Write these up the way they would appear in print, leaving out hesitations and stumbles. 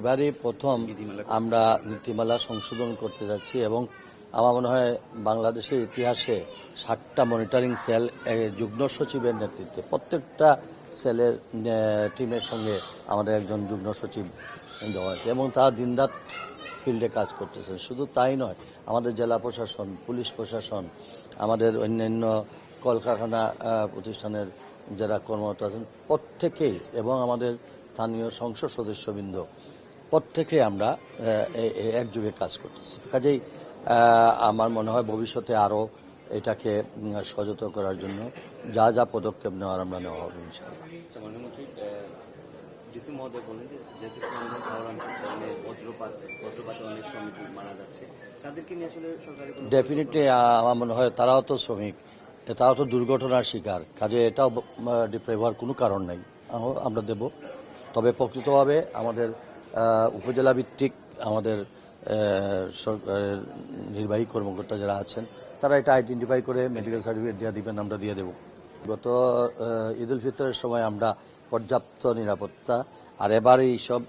এইবারই প্রথম আমরা নীতিমালা সংশোধন করতে যাচ্ছি এবং আমার মনে হয় বাংলাদেশের ইতিহাসে 7টা মনিটরিং সেল যুগ্ম সচিবের নেতৃত্বে প্রত্যেকটা সেলের টিমের সঙ্গে আমাদের একজন যুগ্ম সচিব দেওয়া হয়েছে এবং তারা দিনরাত ফিল্ডে কাজ করতেছেন। শুধু তাই নয়, আমাদের জেলা প্রশাসন, পুলিশ প্রশাসন, আমাদের অন্যান্য কলকারখানা প্রতিষ্ঠানের যারা কর্মরত আছেন প্রত্যেকেই এবং আমাদের স্থানীয় সংসদ সদস্যবৃন্দ প্রত্যেকেই আমরা একযোগে কাজ করতেছি। কাজেই আমার মনে হয় ভবিষ্যতে আরও এটাকে সচেতন করার জন্য যা যা পদক্ষেপ নেওয়ার আমরা নেওয়া হবে ইনশাআল্লাহ। ডিসি মহোদয় বলেন যে যেহেতু সুনামগঞ্জ শহরাঞ্চলে বজ্রপাতে অনেক শ্রমিক মারা যাচ্ছে, তাদেরকে নিয়ে আসলে সরকারি ডেফিনেটলি আমার মনে হয় তারাও তো শ্রমিক, তারাও তো দুর্ঘটনার শিকার, কাজে এটাও ডিপ্রাইভ হওয়ার কোনো কারণ নাই, আমরা দেব। তবে প্রকৃতভাবে আমাদের উপজেলা ভিত্তিক আমাদের সরকারের নির্বাহী কর্মকর্তা যারা আছেন তারা এটা আইডেন্টিফাই করে মেডিকেল সার্টিফিকেট দিয়ে দিবেন, আমরা দিয়ে দেব। গত ঈদ উল ফিতরের সময় আমরা পর্যাপ্ত নিরাপত্তা, আর এবার এই সব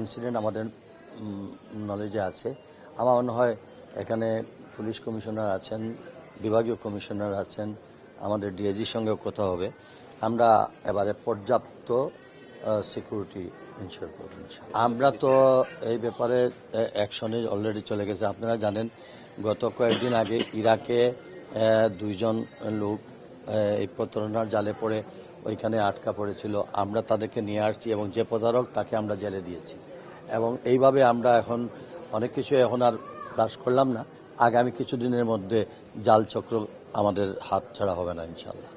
ইনসিডেন্ট আমাদের নলেজে আছে। আমার মনে হয় এখানে পুলিশ কমিশনার আছেন, বিভাগীয় কমিশনার আছেন, আমাদের ডিআইজির সঙ্গেও কথা হবে। আমরা এবারে পর্যাপ্ত সিকিউরিটি ইনশিওর করব। আমরা তো এই ব্যাপারে অ্যাকশনে অলরেডি চলে গেছে। আপনারা জানেন গত কয়েকদিন আগে ইরাকে 2 জন লোক এই প্রতারণার জালে পড়ে ওইখানে আটকা পড়েছিল। আমরা তাদেরকে নিয়ে আসছি এবং যে প্রতারক তাকে আমরা জেলে দিয়েছি এবং এইভাবে আমরা এখন অনেক কিছু এখন আর হ্রাস করলাম না। আগামী কিছুদিনের মধ্যে জাল চক্র আমাদের হাত ছাড়া হবে না ইনশাআল্লাহ।